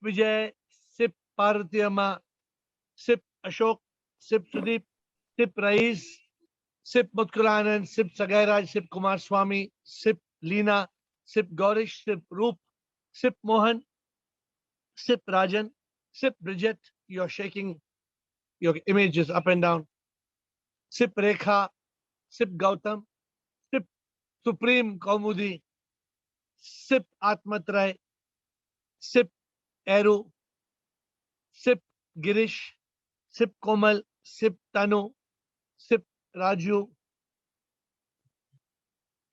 Vijay, Sip Parvatiyama, Sip Ashok, Sip Sudeep, Sip Rais, Sip Mutkuranan, Sip Sagairaj, Sip Kumar Swami, Sip Leena, Sip Gaurish, Sip Roop, Sip Mohan, Sip Rajan, Sip Bridget. You're shaking your images up and down. Sip Rekha, Sip Gautam, Sip Supreme Kaumudi, Sip Atmatray, Sip Eru, Sip Girish, Sip Komal, Sip Tanu, Sip Raju,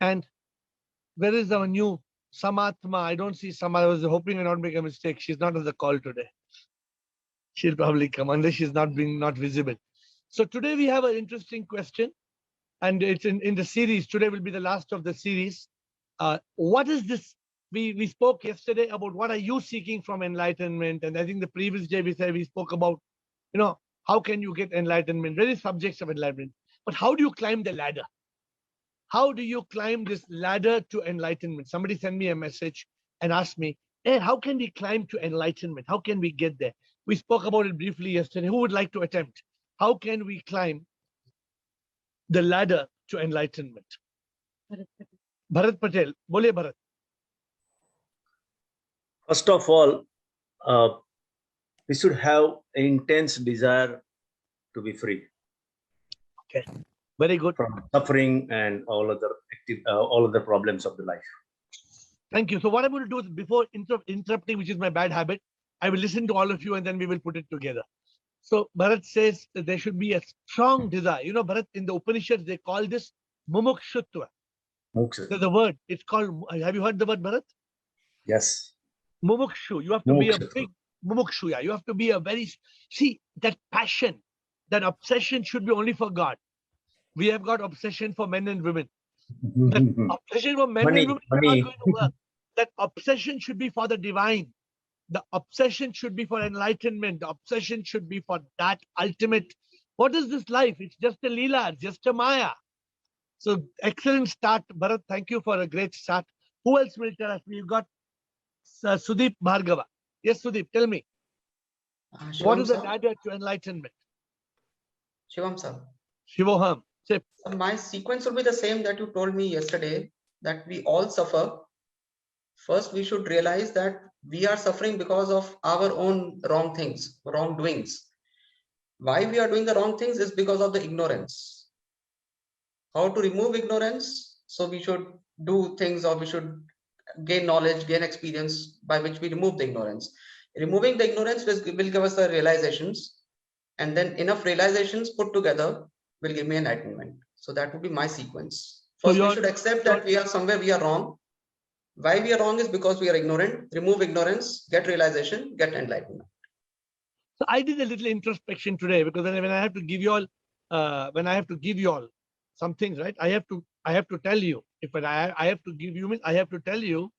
and where is our new Samatma? I don't see Sama. I was hoping I not make a mistake. She's not on the call today. She'll probably come unless she's not visible. So today we have an interesting question, and it's in the series. Today will be the last of the series. What is this? We spoke yesterday about what are you seeking from enlightenment, and I think the previous day we spoke about, how can you get enlightenment? Various subjects of enlightenment, but how do you climb the ladder? How do you climb this ladder to enlightenment? Somebody sent me a message and asked me, hey, how can we climb to enlightenment? How can we get there? We spoke about it briefly yesterday. Who would like to attempt? How can we climb the ladder to enlightenment? Bharat Patel. Bole Bharat. First of all, we should have an intense desire to be free. Okay. Very good. From suffering and all other problems of the life. Thank you. So what I'm going to do is, before interrupting, which is my bad habit, I will listen to all of you and then we will put it together. So Bharat says that there should be a strong desire. Bharat, in the Upanishads, they call this mumukshutva. There's a word. It's called, have you heard the word, Bharat? Yes. Mumukshu. You have to be a big mumukshu. Yeah. You have to be a very, see, that passion, that obsession should be only for God. We have got obsession for men and women. That obsession for men and women is not going to work. That obsession should be for the divine. The obsession should be for enlightenment. The obsession should be for that ultimate. What is this life? It's just a Leela, it's just a Maya. So excellent start, Bharat. Thank you for a great start. Who else will tell us? We've got Sudeep Bhargava. Yes, Sudeep, tell me. What is the ladder to enlightenment? Shivam sir. Shivoham. So my sequence will be the same that you told me yesterday, that we all suffer. First, we should realize that we are suffering because of our own wrong things, wrongdoings. Why we are doing the wrong things is because of the ignorance. How to remove ignorance? So we should do things, or we should gain knowledge, gain experience by which we remove the ignorance. Removing the ignorance will give us the realizations, and then enough realizations put together will give me enlightenment. So that would be my sequence. First, we should accept that we are somewhere we are wrong. Why we are wrong is because we are ignorant. Remove ignorance, get realization, get enlightenment. So I did a little introspection today, because when I have to give you all, some things, right? I have to tell you. I have to give you, I have to tell you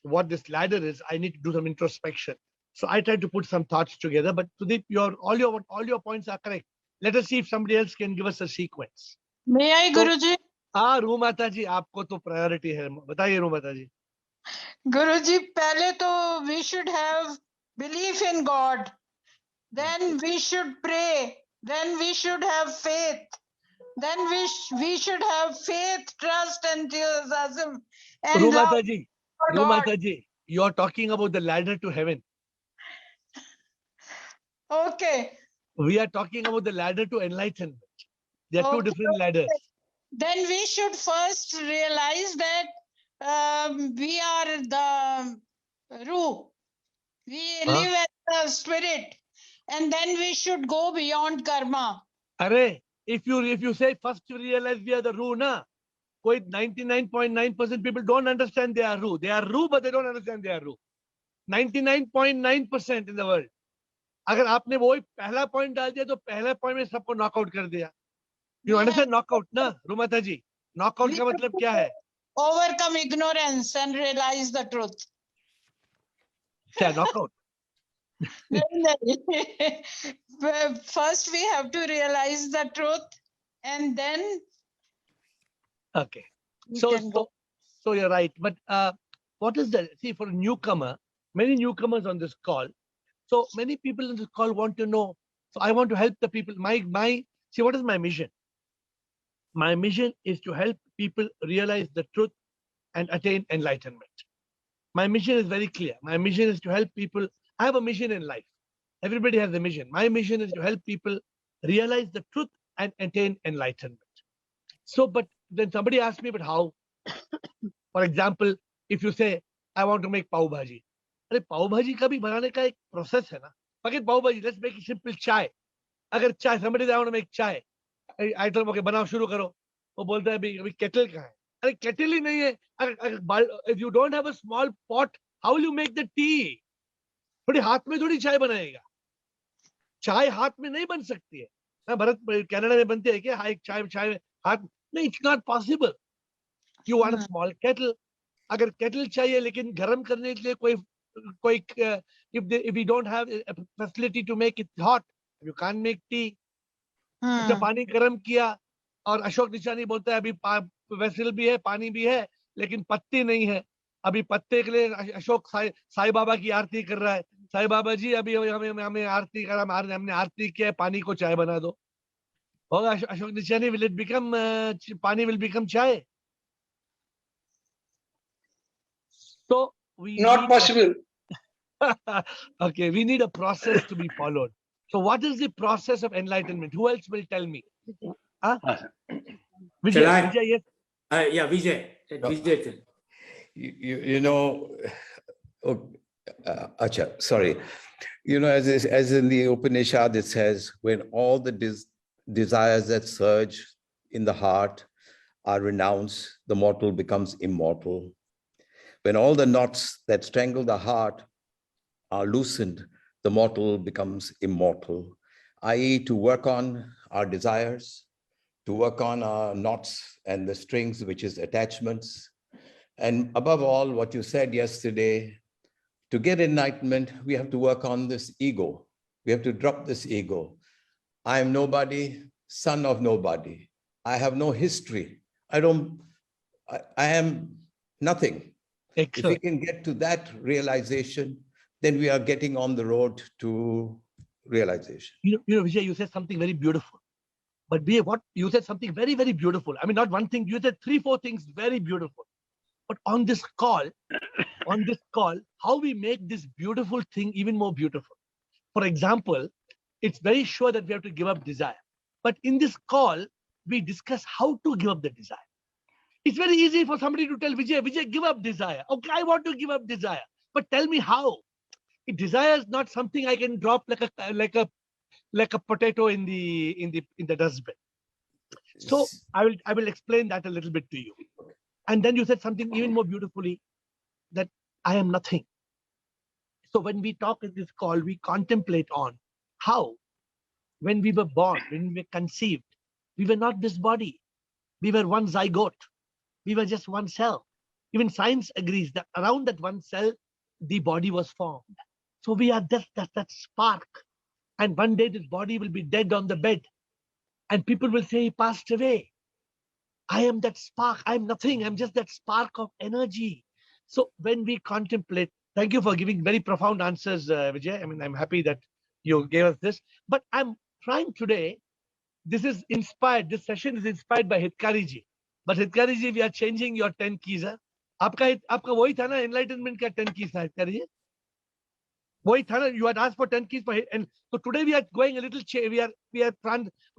what this ladder is. I need to do some introspection. So I tried to put some thoughts together. But Sudeep, all your points are correct. Let us see if somebody else can give us a sequence. May I, Guruji? Rumata ji, आपको तो priority है. बताइए Rumata ji. Guruji, पहले तो we should have belief in God. Then we should pray. Then we should have faith. Then we should have faith, trust, enthusiasm. And Rumata ji, you are talking about the ladder to heaven. Okay. We are talking about the ladder to enlightenment. There are two different ladders. Then we should first realize that we are the Ruh. We live as the spirit, and then we should go beyond karma. Arey, if you say first you realize we are the Ruh, na? 99.9% people don't understand they are Ruh. They are Ruh, but they don't understand they are Ruh. 99.9% in the world. अगर आपने वो पहला point डाल दिया तो पहला point में सबको नॉकआउट कर दिया. You understand knockout, na, Rumata ji? Knockout का मतलब क्या है? Overcome ignorance and realize the truth. क्या knockout? First we have to realize the truth, and then. Okay. So you're right. But what is the, see, for a newcomer, many newcomers on this call. So many people in this call want to know. So I want to help the people. See, what is my mission? My mission is to help people realize the truth and attain enlightenment. My mission is very clear. My mission is to help people. I have a mission in life. Everybody has a mission. My mission is to help people realize the truth and attain enlightenment. So, but then somebody asked me, but how? For example, if you say, I want to make pav bhaji. अरे पाव भाजी का भी बनाने का एक process है ना. Forget pav bhaji, let's make it simple chai. अगर चाय, somebody I want to make chai. I told him, okay, बनाओ शुरू करो. वो बोलता है अभी kettle कहाँ है? अरे kettle ही नहीं है. If you don't have a small pot, how will you make the tea? थोड़ी हाथ में थोड़ी चाय बनाएगा. चाय हाथ में नहीं बन सकती है. ना भारत कनाडा में बनती है क्या? हाँ, एक चाय हाथ नहीं. It's not possible. You want a small kettle. अगर kettle चाहिए लेकिन गर्म करने के लिए कोई if we don't have a facility to make it hot, you can't make tea. अच्छा पानी गर्म किया और अशोक निशानी बोलता है अभी वेसल भी है, पानी भी है, लेकिन पत्ती नहीं है. अभी पत्ते के लिए अशोक साईं बाबा की आरती कर रहा है. साईं बाबा जी अभी हमें आरती करा, हमने आरती किया है, पानी को चाय बना दो. होगा अशोक निशानी? will it become पानी will become चाय? So we Not possible. Okay, we need a process to be followed. So what is the process of enlightenment? Who else will tell me? Huh? Vijay, yes. Yeah, Vijay. Vijay. You know, Acha, sorry. You know, as in the Upanishad, it says, when all the desires that surge in the heart are renounced, the mortal becomes immortal. When all the knots that strangle the heart are loosened, the mortal becomes immortal. I.e., to work on our desires, to work on our knots and the strings, which is attachments. And above all, what you said yesterday, to get enlightenment, we have to work on this ego. We have to drop this ego. I am nobody, son of nobody. I have no history. I am nothing. Excellent. If we can get to that realization, then we are getting on the road to realization. You know, Vijay, you said something very beautiful. But you said something very, very beautiful. I mean, not one thing, you said 3-4 things very beautiful. But on this call, how we make this beautiful thing even more beautiful. For example, it's very sure that we have to give up desire. But in this call, we discuss how to give up the desire. It's very easy for somebody to tell Vijay, give up desire. Okay, I want to give up desire. But tell me how. Desire is not something I can drop like a potato in the dustbin. So I will explain that a little bit to you. And then you said something even more beautifully, that I am nothing. So when we talk in this call, we contemplate on how, when we were born, when we were conceived, we were not this body. We were one zygote. We were just one cell. Even science agrees that around that one cell, the body was formed. So we are that spark. And one day this body will be dead on the bed. And people will say he passed away. I am that spark. I'm nothing. I'm just that spark of energy. So when we contemplate, thank you for giving very profound answers, Vijay. I mean, I'm happy that you gave us this. But I'm trying today, this is inspired, this session is inspired by Hitkari ji. But Hitkari ji, we are changing your 10 keys. आपका वही था ना, enlightenment का 10 keys था, Hitkari ji? वही था ना, you had asked for 10 keys for, and so today we are going a little,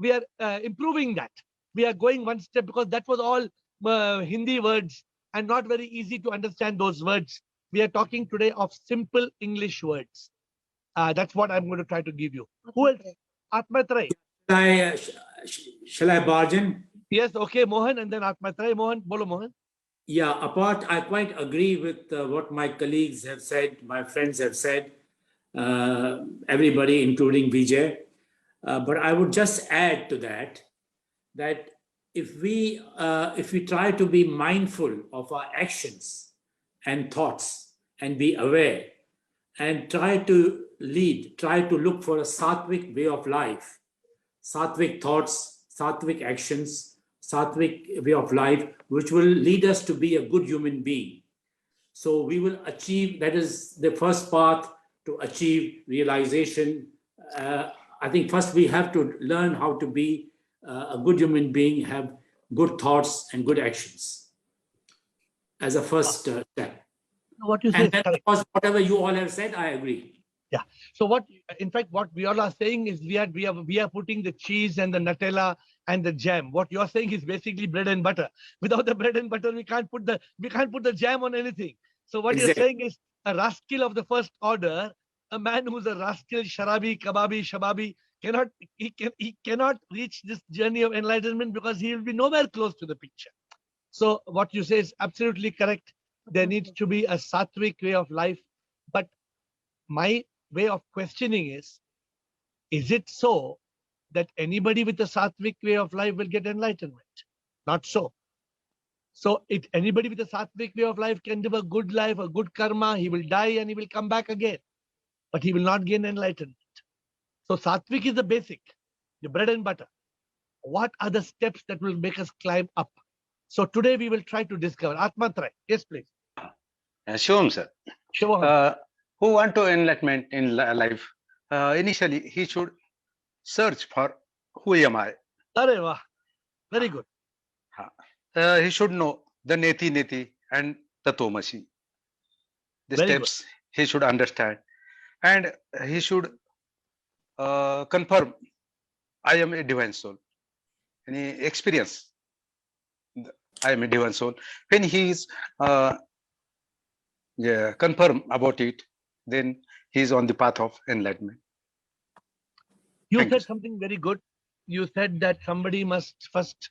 we are improving that. We are going one step, because that was all Hindi words and not very easy to understand those words. We are talking today of simple English words. That's what I'm going to try to give you. Who else? Atmatray. Shall I barge in? Yes, okay, Mohan, and then Atmatray. Mohan, bolo Mohan. Yeah, I quite agree with what my colleagues have said, my friends have said, everybody, including Vijay. But I would just add to that if we try to be mindful of our actions and thoughts and be aware and try to look for a sattvic way of life, sattvic thoughts, sattvic actions, sattvic way of life, which will lead us to be a good human being. So we will achieve, that is the first path to achieve realization. I think first we have to learn how to be a good human being, have good thoughts and good actions as a first step. What you say And is then, of correct. course, whatever you all have said, I agree. Yeah. So what, in fact, what we all are saying is we are putting the cheese and the Nutella and the jam. What you're saying is basically bread and butter. Without the bread and butter, we can't put the jam on anything. So what you're Exactly. saying is a rascal of the first order, a man who's a rascal, sharabi, kababi, shababi, he cannot reach this journey of enlightenment because he will be nowhere close to the picture. So what you say is absolutely correct. There needs to be a sattvic way of life. But my way of questioning is it so that anybody with a sattvic way of life will get enlightenment? Not so. So anybody with a sattvic way of life can live a good life, a good karma, he will die and he will come back again, but he will not gain enlightenment. So sattvic is the basic, the bread and butter. What are the steps that will make us climb up? So today we will try to discover. Atmantray, yes please. Shivam sir, Shivam. who want to enlightenment in life, initially he should search for who am I. Arey wah. Very good. He should know the neti neti and tatomasi. The Very steps he should understand, and he should confirm I am a divine soul. Any experience, I am a divine soul. When he is confirm about it, then he is on the path of enlightenment. You Thank said you. something very good. You said that somebody must first,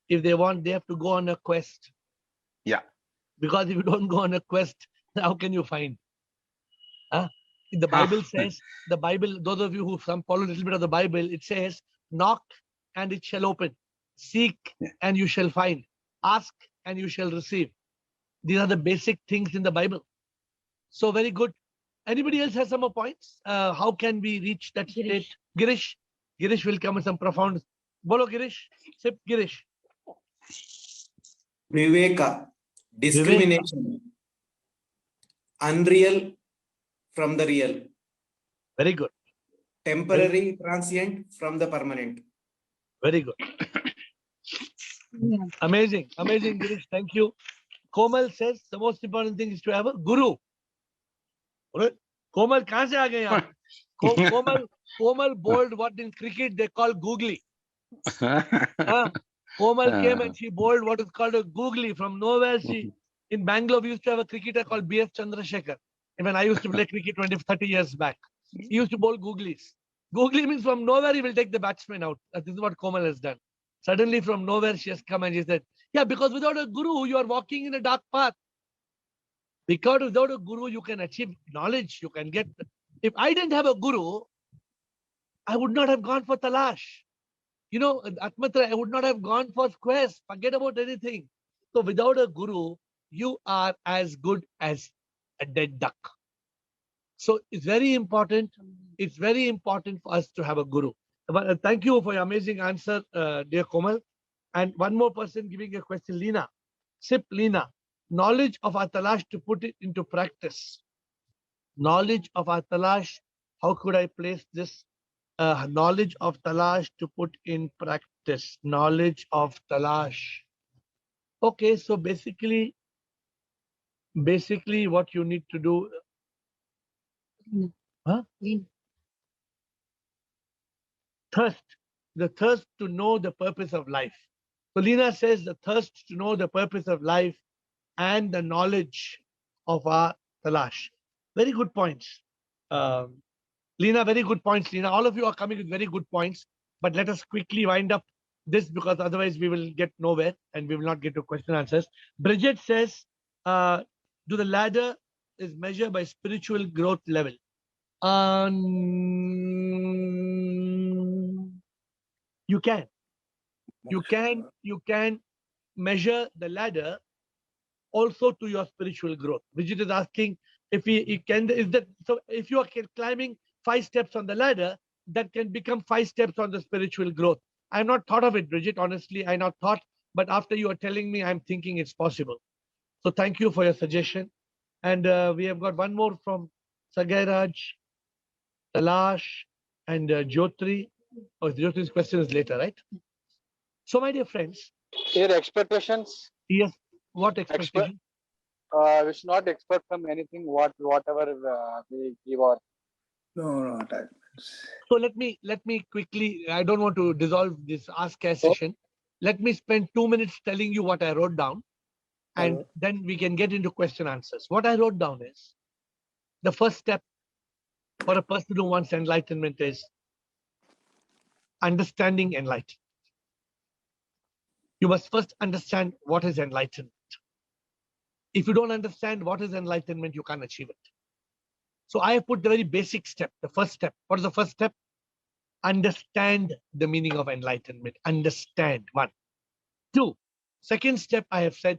if they want, they have to go on a quest. Yeah. Because if you don't go on a quest, how can you find? The Bible says, the Bible, those of you who follow a little bit of the Bible, it says, knock and it shall open. Seek and you shall find. Ask and you shall receive. These are the basic things in the Bible. So very good. Anybody else has some more points? How can we reach that state? Girish will come with some profound. Bolo Girish. Sip Girish. Viveka, discrimination, unreal from the real, Very good. temporary, transient from the permanent. Very good. Amazing. Amazing, Girish. Thank you. Komal says the most important thing is to have a guru. Komal, kahan se aa gaye yaar? Komal bowled what in cricket they call googly. Komal came and she bowled what is called a googly from nowhere. In Bangalore, we used to have a cricketer called B.S. Chandrasekhar. And when I used to play cricket 30 years back, he used to bowl googlies. Googly means from nowhere he will take the batsman out. This is what Komal has done. Suddenly from nowhere she has come and she said, yeah, because without a guru, you are walking in a dark path. Because without a guru, you can achieve knowledge. You can get. If I didn't have a guru, I would not have gone for Talash. You know, Atmatra, I would not have gone for quest. Forget about anything. So without a guru, you are as good as a dead duck. So it's very important. It's very important for us to have a guru. But thank you for your amazing answer, dear Komal. And one more person giving a question, Lina. Sip Lina. Knowledge of our talash to put it into practice. Knowledge of our talash. How could I place this? Knowledge of talash to put in practice. Knowledge of talash. Okay, so basically what you need to do. Thirst. The thirst to know the purpose of life. So Lina says the thirst to know the purpose of life and the knowledge of our talash. Very good points. Lina, very good points, Lina. All of you are coming with very good points, but let us quickly wind up this because otherwise we will get nowhere and we will not get to question answers. Bridget says, do the ladder is measured by spiritual growth level. You can measure the ladder also to your spiritual growth. Bridget is asking if if you are climbing 5 steps on the ladder, that can become 5 steps on the spiritual growth. I've not thought of it, Bridget, honestly, I not thought, but after you are telling me, I'm thinking it's possible. So thank you for your suggestion. And we have got one more from Sagairaj, Talash, and Jyotri. Oh, Jyotri's question is later, right? So, my dear friends, Your expectations, yes, what expectation? we should not expect from anything whatever we give or No, that. So let me quickly. I don't want to dissolve this ask care session. Let me spend 2 minutes telling you what I wrote down, and then we can get into question answers. What I wrote down is the first step for a person who wants enlightenment is understanding enlightenment. You must first understand what is enlightenment. If you don't understand what is enlightenment, you can't achieve it. So I have put the very basic step, the first step. What is the first step? Understand the meaning of enlightenment. Understand, one. Two, second step I have said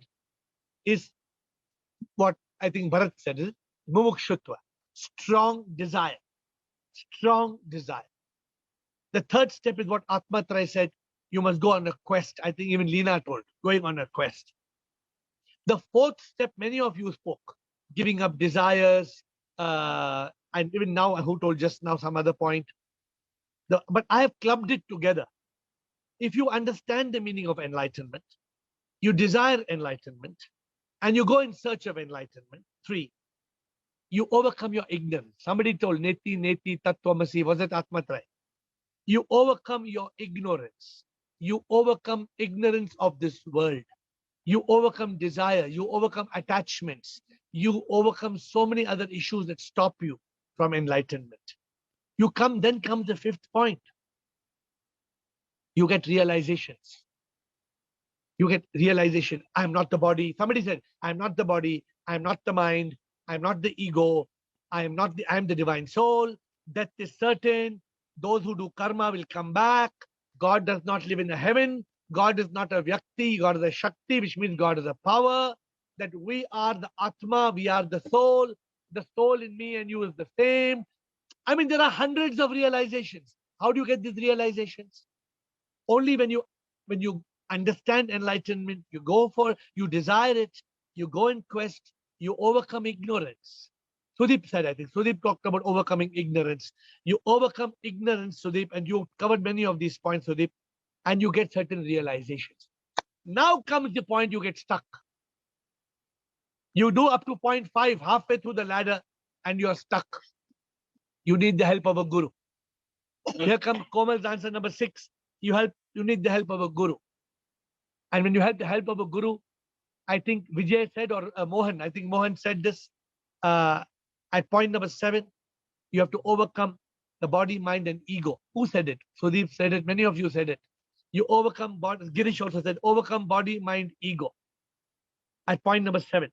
is what I think Bharat said, is mumukshutva, strong desire. Strong desire. The third step is what Atmatray said, you must go on a quest. I think even Leena told, going on a quest. The fourth step, many of you spoke, giving up desires, and even now, who told just now some other point. But I have clubbed it together. If you understand the meaning of enlightenment, you desire enlightenment, and you go in search of enlightenment. Three, you overcome your ignorance. Somebody told Neti Neti Tattvamasi, was it Atmatray? You overcome your ignorance. You overcome ignorance of this world. You overcome desire. You overcome attachments. You overcome so many other issues that stop you from enlightenment. Then comes the fifth point. You get realizations. You get realization. I'm not the body. Somebody said, I'm not the body. I'm not the mind. I'm not the ego. I'm the divine soul. Death is certain. Those who do karma will come back. God does not live in a heaven. God is not a vyakti. God is a shakti, which means God is a power. That we are the atma. We are the soul. The soul in me and you is the same. I mean, there are hundreds of realizations. How do you get these realizations? Only when you understand enlightenment, you desire it, you go in quest, you overcome ignorance. Sudeep said, I think, Sudeep talked about overcoming ignorance. You overcome ignorance, Sudeep, and you covered many of these points, Sudeep, and you get certain realizations. Now comes the point you get stuck. You do up to 0.5, halfway through the ladder, and you're stuck. You need the help of a guru. Here comes Komal's answer number 6. You need the help of a guru. And when you have the help of a guru, I think Vijay said, or Mohan, I think Mohan said this at point number 7, you have to overcome the body, mind, and ego. Who said it? Sudeep said it. Many of you said it. You overcome body. Girish also said, overcome body, mind, ego. At point number 7.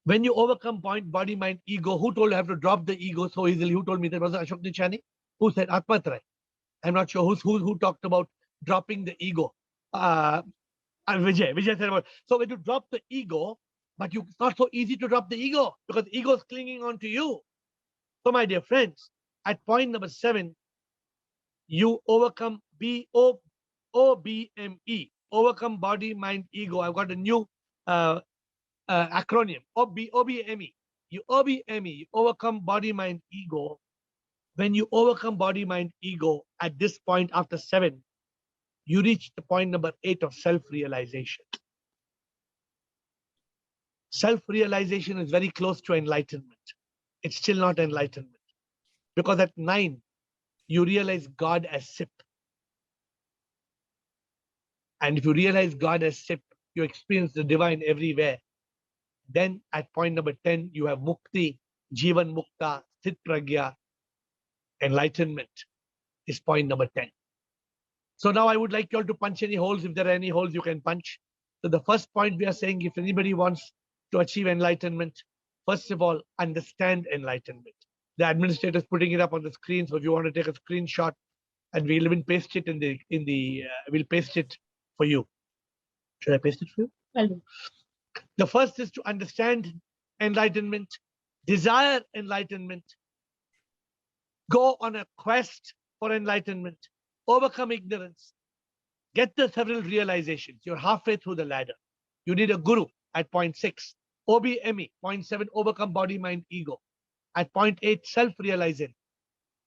When you overcome body, mind, ego, who told you have to drop the ego so easily? Who told me that? Was it Ashok Nichani? Who said Atmatray? I'm not sure who talked about dropping the ego. Vijay said about, so when you drop the ego, but it's not so easy to drop the ego because the ego is clinging on to you. So my dear friends, at point number 7, you overcome OBME, overcome body, mind, ego. I've got a new acronym, OBME. You OBME, you overcome body, mind, ego. When you overcome body, mind, ego, at this point after 7, you reach the point number 8 of self-realization. Self-realization is very close to enlightenment. It's still not enlightenment. Because at 9, you realize God as Sip. And if you realize God as Sip, you experience the divine everywhere. Then at point number 10, you have Mukti, Jivan Mukta, Sthit Pragya. Enlightenment is point number 10. So now I would like you all to punch any holes. If there are any holes, you can punch. So the first point we are saying, if anybody wants to achieve enlightenment, first of all, understand enlightenment. The administrator is putting it up on the screen. So if you want to take a screenshot, and we'll even paste it we'll paste it for you. Should I paste it for you? I'll do. The first is to understand enlightenment, desire enlightenment, go on a quest for enlightenment, overcome ignorance, get the several realizations. You're halfway through the ladder. You need a guru at point 6. OBME, 0.7, overcome body, mind, ego. At 0.8, self-realization.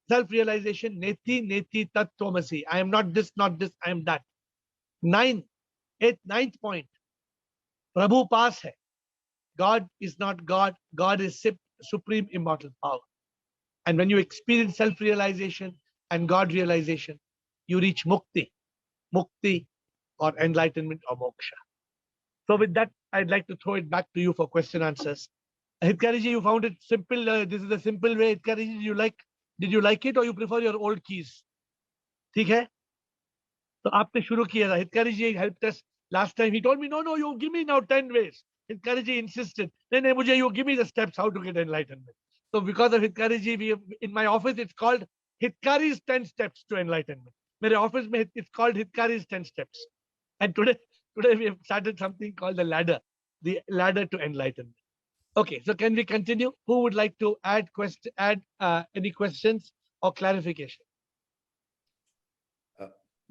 Self-realization, neti, neti, tat, tomasi. I am not this, I am that. 9, 8, 9th point. Prabhu pass hai. God is not God. God is supreme immortal power. And when you experience self-realization and God realization, you reach mukti. Mukti or enlightenment or moksha. So with that, I'd like to throw it back to you for question answers. Hitkariji, you found it simple. This is a simple way. Hitkariji, did you like it or you prefer your old keys? ठीक है? तो आपने शुरू किया था. Hitkariji helped us last time. He told me, no, you give me now 10 ways. Hitkariji insisted. No, you give me the steps how to get enlightenment. So because of Hitkariji, in my office, it's called Hitkari's 10 steps to enlightenment. मेरे office में it's called Hitkari's 10 steps. And today we have started something called the ladder to enlightenment. Okay, so can we continue? Who would like to add any questions or clarification?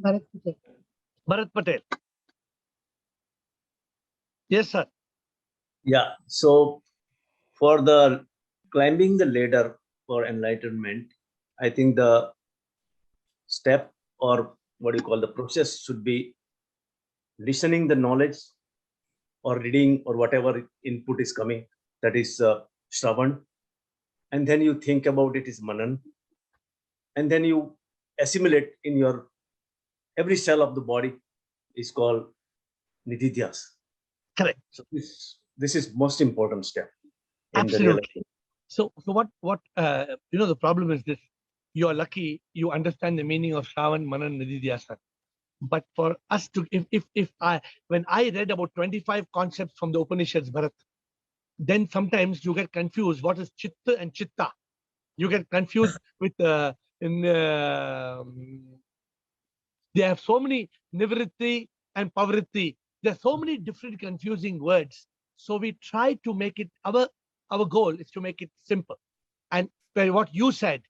Bharat Patel. Yes, sir. Yeah. So for the climbing the ladder for enlightenment, I think the step or what you call the process should be listening the knowledge or reading or whatever input is coming, that is Shravan, and then you think about it is Manan, and then you assimilate in your every cell of the body is called Nididhyas. Correct. So this is most important step in Absolutely. the real. So what the problem is this: you are lucky you understand the meaning of Shravan, Manan, Nididhyasa. But for us to, when I read about 25 concepts from the Upanishads, Bharat, then sometimes you get confused. What is Chitta and Chitta? You get confused with they have so many Nivritti and Pavritti. There are so many different confusing words. So we try to make it, our goal is to make it simple. And what you said,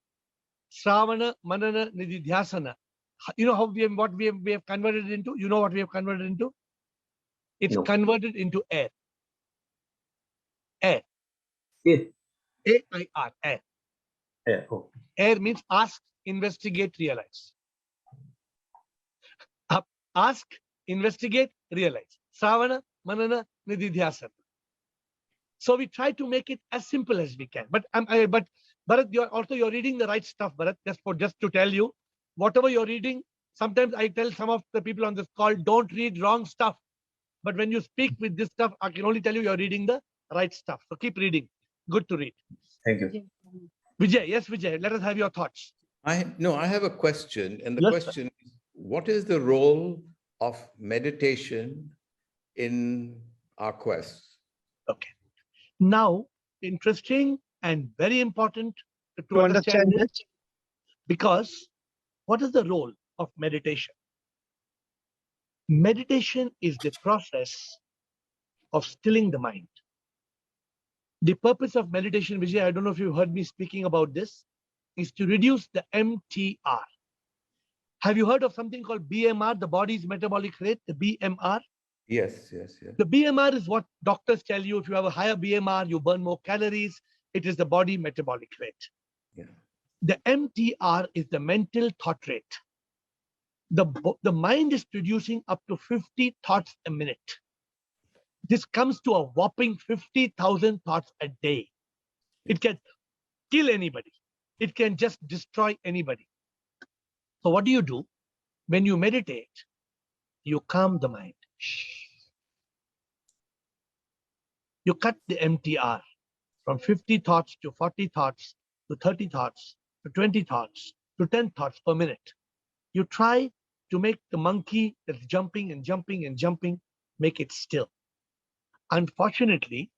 Shravana, Manana, Nididhyasana, you know how we have converted it into? You know what we have converted into? It's converted into AiR. AiR. AiR. AiR. AiR. Oh. AiR means ask, investigate, realize. Ask, investigate, realize. Shravana, Manana, Nididhyasana. So we try to make it as simple as we can. But Bharat, you're reading the right stuff, Bharat. Just to tell you, whatever you're reading, sometimes I tell some of the people on this call, don't read wrong stuff. But when you speak with this stuff, I can only tell you you're reading the right stuff. So keep reading. Good to read. Thank you. Vijay, yes, Vijay, let us have your thoughts. I have a question. And the question is, what is the role of meditation in our quest? Okay. Now, interesting and very important to understand this, because what is the role of meditation? Meditation is the process of stilling the mind. The purpose of meditation, Vijay, I don't know if you've heard me speaking about this, is to reduce the MTR. Have you heard of something called BMR, the body's metabolic rate, the BMR? Yes. The BMR is what doctors tell you. If you have a higher BMR, you burn more calories. It is the body metabolic rate. Yeah. The MTR is the mental thought rate. The mind is producing up to 50 thoughts a minute. This comes to a whopping 50,000 thoughts a day. It can kill anybody. It can just destroy anybody. So what do? When you meditate, you calm the mind. You cut the MTR from 50 thoughts to 40 thoughts to 30 thoughts to 20 thoughts to 10 thoughts per minute. You try to make the monkey that's jumping and jumping and jumping, make it still. Unfortunately,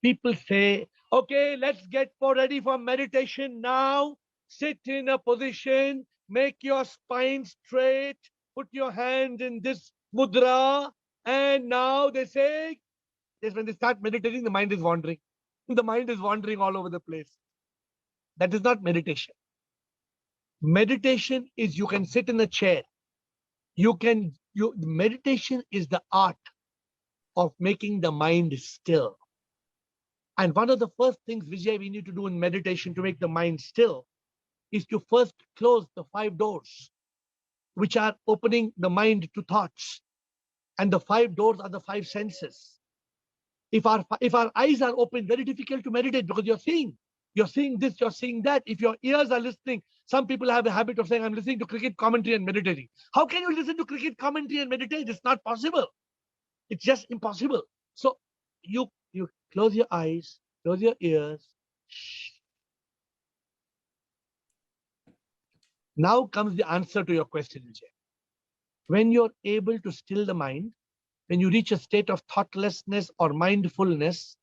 people say, okay, let's get ready for meditation now. Sit in a position, make your spine straight, put your hands in this mudra, and now they say, when they start meditating, the mind is wandering. The mind is wandering all over the place. That is not meditation. Meditation is you can sit in a chair. Meditation is the art of making the mind still. And one of the first things, Vijay, we need to do in meditation to make the mind still is to first close the 5 doors, which are opening the mind to thoughts. And the 5 doors are the 5 senses. If our eyes are open, very difficult to meditate because you're seeing this, you're seeing that. If your ears are listening, some people have a habit of saying, I'm listening to cricket commentary and meditating. How can you listen to cricket commentary and meditate? It's not possible. It's just impossible. So you close your eyes, close your ears. Now comes the answer to your question, Vijay. When you're able to still the mind, when you reach a state of thoughtlessness or mindfulness,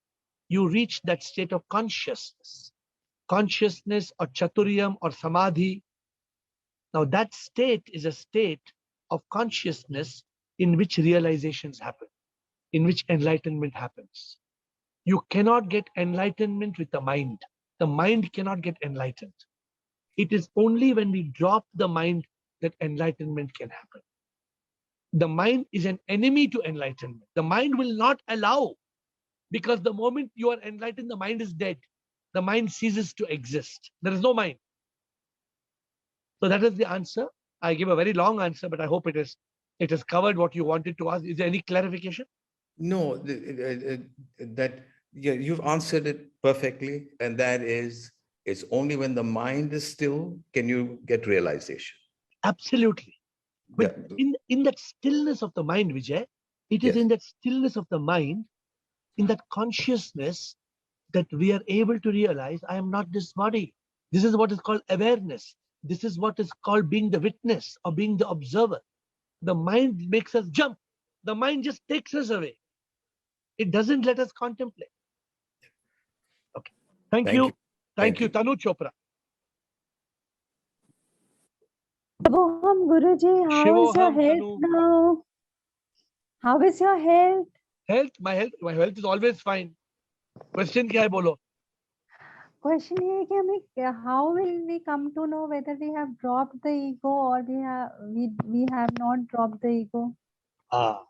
you reach that state of consciousness. Consciousness or chaturyam or samadhi. Now that state is a state of consciousness in which realizations happen, in which enlightenment happens. You cannot get enlightenment with the mind. The mind cannot get enlightened. It is only when we drop the mind that enlightenment can happen. The mind is an enemy to enlightenment. The mind will not allow, because the moment you are enlightened, the mind is dead. The mind ceases to exist. There is no mind. So that is the answer. I give a very long answer, but I hope it has covered what you wanted to ask. Is there any clarification? No, that yeah, you've answered it perfectly, and that is, it's only when the mind is still can you get realization. Absolutely. But Yeah. in that stillness of the mind, Vijay, it is Yes. in that stillness of the mind, in that consciousness, that we are able to realize I am not this body. This is what is called awareness. This is what is called being the witness or being the observer. The mind makes us jump. The mind just takes us away. It doesn't let us contemplate. Okay. Thank you. Thank you, Tanu Chopra. Shivoham Guruji, how is your Shivoham, health Tanu. now? How is your health? My health is always fine. Question क्या है बोलो? Question ये है कि हमें how will we come to know whether we have dropped the ego or we have not dropped the ego? How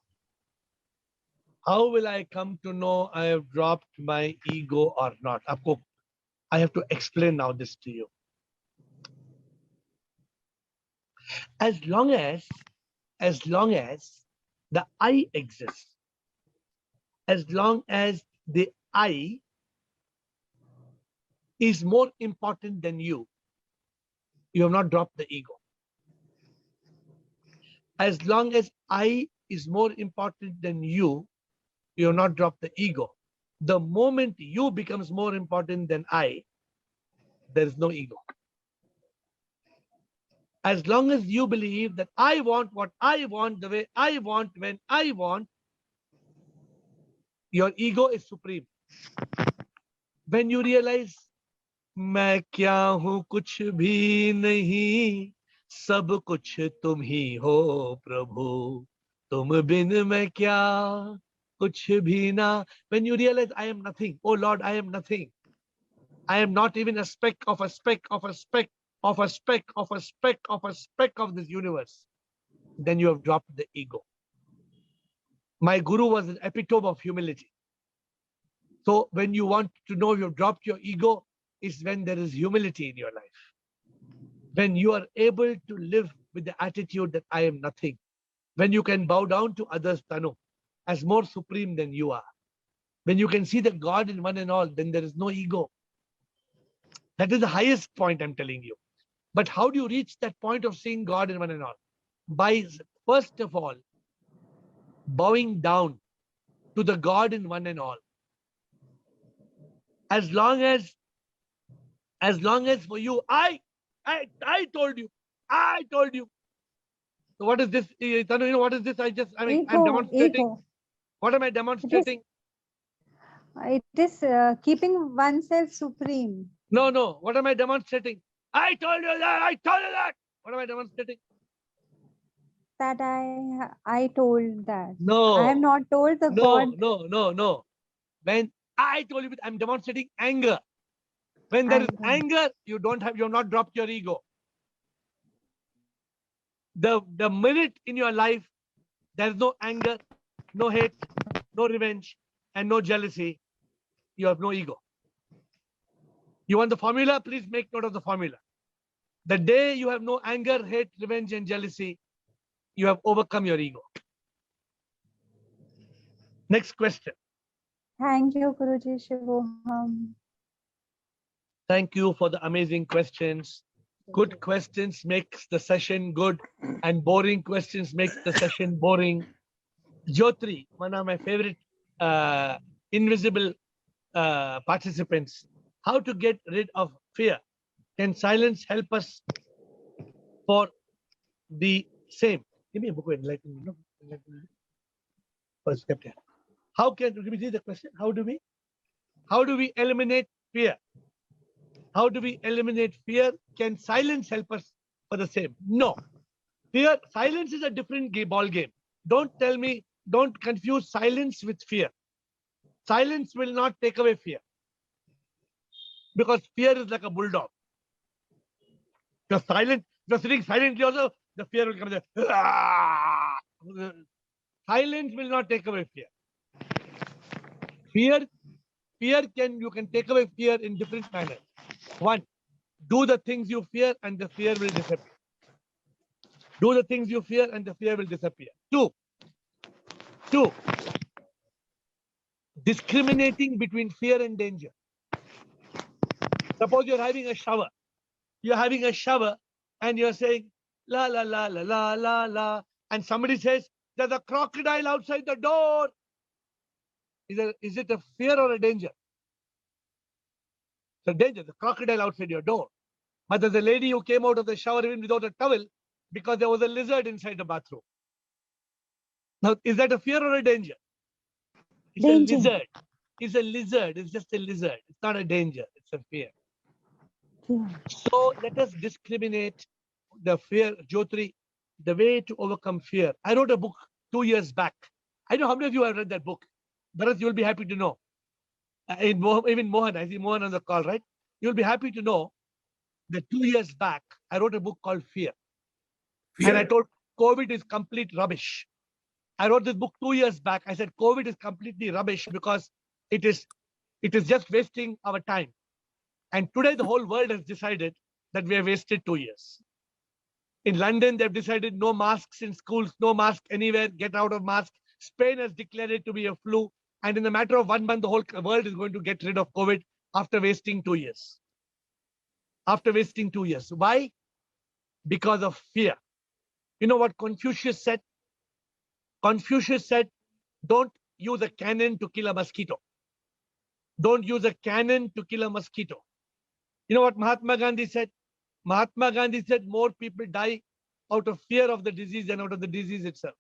will I come to know I have dropped my ego or not? I have to explain now this to you. As long as the I exists, as long as the I is more important than you have not dropped the ego. As long as I is more important than you have not dropped the ego. The moment you becomes more important than I, there is no ego. As long as you believe that I want what I want, the way I want, when I want, your ego is supreme. When you realize, मैं क्या हूँ कुछ भी नहीं, सब कुछ तुम ही हो प्रभु, तुम बिन मैं क्या कुछ भी ना. When you realize I am nothing, oh Lord, I am nothing. I am not even a speck of a speck of a speck of a speck of a speck of a speck of this universe. Then you have dropped the ego. My guru was an epitome of humility. So when you want to know you've dropped your ego, is when there is humility in your life. When you are able to live with the attitude that I am nothing. When you can bow down to others, Tanu, as more supreme than you are. When you can see the God in one and all, then there is no ego. That is the highest point I'm telling you. But how do you reach that point of seeing God in one and all? By, first of all, bowing down to the God in one and all. As long as for you, I told you. So what is this? Tanu, you know what is this? I'm demonstrating. Ego. What am I demonstrating? It is keeping oneself supreme. No. What am I demonstrating? I told you that. What am I demonstrating? That I told that. No. I have not told the God. No. When I told you, I'm demonstrating anger. When there is anger, you have not dropped your ego. The minute in your life there is no anger, no hate, no revenge, and no jealousy, you have no ego. You want the formula? Please make note of the formula. The day you have no anger, hate, revenge, and jealousy, you have overcome your ego. Next question. Thank you, Guruji Shivoham. Thank you for the amazing questions. Good questions makes the session good, and boring questions makes the session boring. Jyotri, one of my favorite invisible participants. How to get rid of fear? Can silence help us for the same? Give me a book of enlightenment. No? Enlightenment. First chapter. How can you repeat the question? How do we eliminate fear? How do we eliminate fear? Can silence help us for the same? No. Fear, silence is a different ball game. Don't tell me, don't confuse silence with fear. Silence will not take away fear. Because fear is like a bulldog. You're silent, you're sitting silently also, the fear will come there. Silence will not take away fear. You can take away fear in different manners. One, do the things you fear and the fear will disappear. Do the things you fear and the fear will disappear. Two, discriminating between fear and danger. Suppose you're having a shower. You're having a shower and you're saying, la, la, la, la, la, la, la. And somebody says, there's a crocodile outside the door. Is it a fear or a danger? It's a danger, the crocodile outside your door. But there's a lady who came out of the shower even without a towel because there was a lizard inside the bathroom. Now, is that a fear or a danger? It's Danger. a lizard. It's a lizard. It's just a lizard. It's not a danger. It's a fear. Yeah. So let us discriminate the fear, Jyotri, the way to overcome fear. I wrote a book 2 years back. I know how many of you have read that book. Bharat, you'll be happy to know. Even Mohan, I see Mohan on the call, right? You'll be happy to know that 2 years back, I wrote a book called Fear. And I told COVID is complete rubbish. I wrote this book 2 years back. I said COVID is completely rubbish because it is just wasting our time. And today the whole world has decided that we have wasted 2 years. In London, they've decided no masks in schools, no mask anywhere, get out of mask. Spain has declared it to be a flu. And in a matter of 1 month, the whole world is going to get rid of COVID after wasting 2 years. After wasting 2 years. Why? Because of fear. You know what Confucius said? Confucius said, don't use a cannon to kill a mosquito. Don't use a cannon to kill a mosquito. You know what Mahatma Gandhi said? Mahatma Gandhi said more people die out of fear of the disease than out of the disease itself.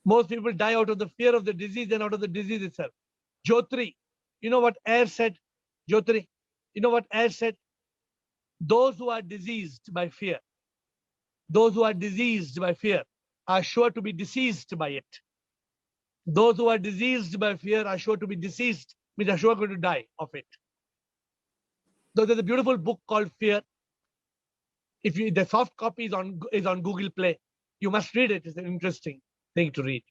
Most people die out of the fear of the disease than out of the disease itself. Jyotri, you know what AiR said? Jyotri, you know what AiR said? Those who are diseased by fear, are sure to be deceased by it. Those who are diseased by fear are sure to be deceased, means are sure going to die of it. So there's a beautiful book called Fear. The soft copy is on Google Play. You must read it. It's an interesting thing to read.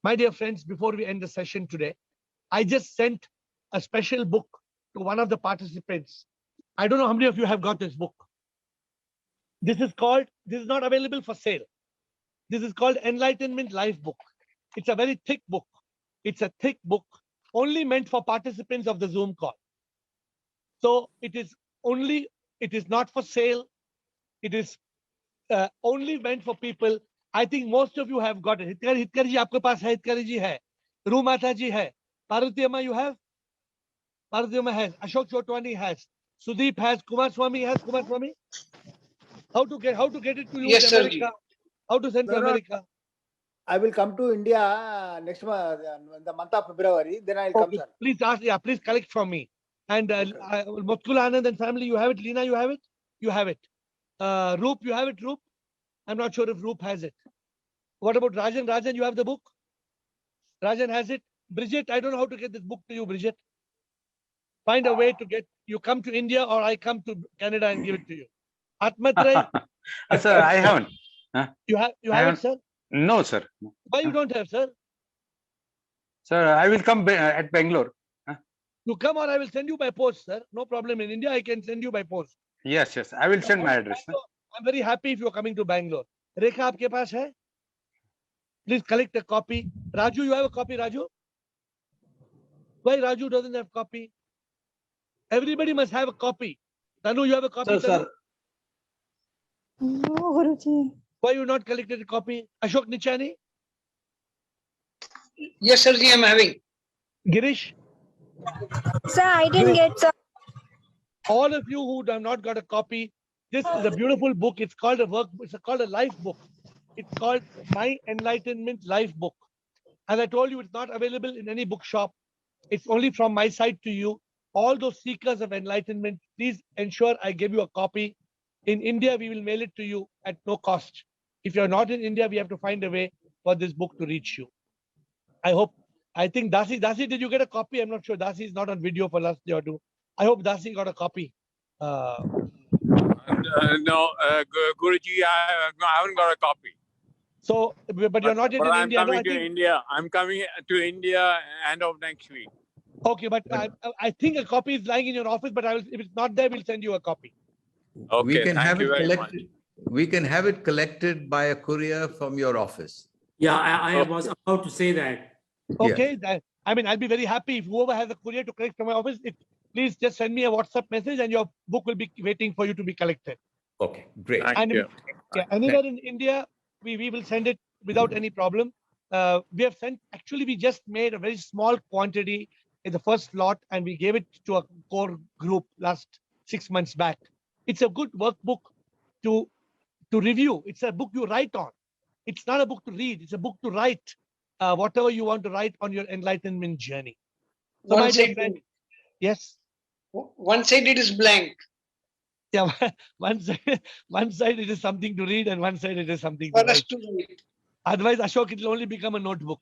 My dear friends, before we end the session today, I just sent a special book to one of the participants. I don't know how many of you have got this book. This is not available for sale. This is called Enlightenment Life Book. It's a very thick book. It's a thick book only meant for participants of the Zoom call. So it is not for sale. It is only meant for people. I think most of you have got it. Hitkar ji, aapke paas hai. Hitkar ji hai. Rumata ji hai. Parvati Amma, you have? Parvati Amma has. Ashok Chotwani has. Sudeep has. Kumar Swami has. Kumar Swami? How to get it to you in America? How to send to America? I will come to India next month, the month of February. Then I'll come, sir. Please ask. Yeah, please collect from me. And Motkul Anand and family, you have it. Lina, you have it. You have it. Roop, you have it. Roop. I'm not sure if Roop has it. What about Rajan? Rajan, you have the book? Rajan has it. Bridget, I don't know how to get this book to you, Bridget. Find a way to get. You come to India or I come to Canada and give it to you. Atmatray. Sir, I haven't. You have it, sir? No, sir. Why you don't have, sir? Sir, I will come at Bangalore. You come or I will send you by post, sir. No problem. In India, I can send you by post. Yes, yes. I will send my address. I'm very happy if you're coming to Bangalore. Rekha, aapke paas hai? Please collect a copy. Raju, you have a copy, Raju? Why Raju doesn't have copy? Everybody must have a copy. Tanu, you have a copy, Sir, Tanu? sir. No, Guruji. Why you not collected a copy? Ashok Nichani? Yes, sir, I'm having. Girish? Sir, I didn't get some. All of you who have not got a copy, this is a beautiful book. It's called a work. It's called a life book. It's called My Enlightenment Life Book. As I told you, it's not available in any bookshop. It's only from my side to you. All those seekers of enlightenment, please ensure I give you a copy. In India, we will mail it to you at no cost. If you're not in India, we have to find a way for this book to reach you. I think Dasi, did you get a copy? I'm not sure. Dasi is not on video for last day or two. I hope Dasi got a copy. No, Guruji, I haven't got a copy. So, but you're not yet in I'm India. coming to India. I'm coming to India end of next week. Okay, but I think a copy is lying in your office, but if it's not there, we'll send you a copy. Okay, we can thank have you it very collected. We can have it collected by a courier from your office. Yeah, I was about to say that. Okay, I mean, I'll be very happy if whoever has a courier to collect from my office, please just send me a WhatsApp message and your book will be waiting for you to be collected. Okay, great. Thank you. Yeah, anywhere in India, we will send it without any problem. We have sent, actually, we just made a very small quantity in the first lot and we gave it to a core group last 6 months back. It's a good workbook to review. It's a book you write on. It's not a book to read. It's a book to write whatever you want to write on your enlightenment journey. So my dear friend, yes? One side it is blank. Yeah, one side it is something to read and one side it is something to For us write. to read. Otherwise, Ashok, it will only become a notebook.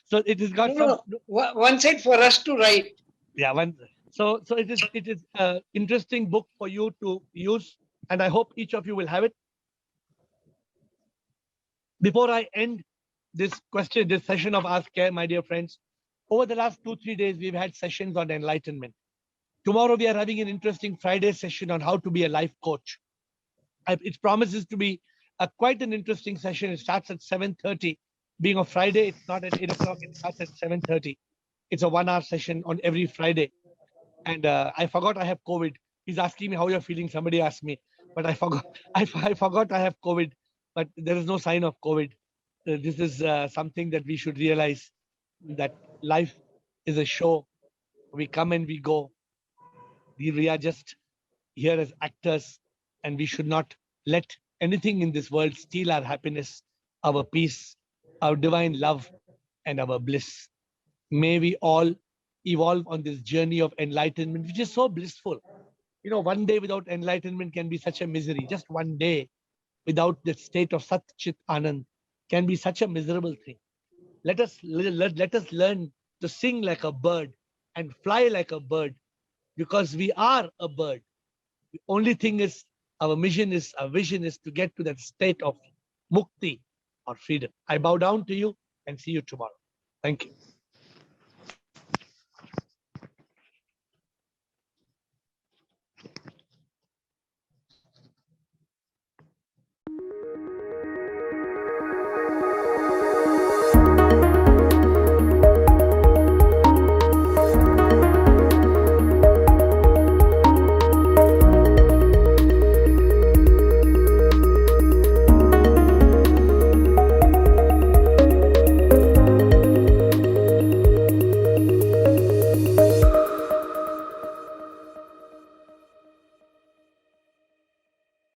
So it has got One side for us to write. Yeah, so it is an interesting book for you to use, and I hope each of you will have it. Before I end this session of Ask AiR, my dear friends, over the last 2-3 days, we've had sessions on enlightenment. Tomorrow, we are having an interesting Friday session on how to be a life coach. It promises to be quite an interesting session. It starts at 7:30. Being a Friday, it's not at 8 o'clock. It starts at 7:30. It's a 1-hour session on every Friday. And I forgot I have COVID. He's asking me how you're feeling. Somebody asked me, but I forgot. I forgot I have COVID, but there is no sign of COVID. This is something that we should realize, that life is a show. We come and we go. We are just here as actors, and we should not let anything in this world steal our happiness, our peace, our divine love, and our bliss. May we all evolve on this journey of enlightenment, which is so blissful. You know, one day without enlightenment can be such a misery. Just one day without the state of Sat Chit Anand can be such a miserable thing. Let us learn to sing like a bird and fly like a bird, because we are a bird. The only thing is, our vision is to get to that state of mukti or freedom. I bow down to you and see you tomorrow. Thank you.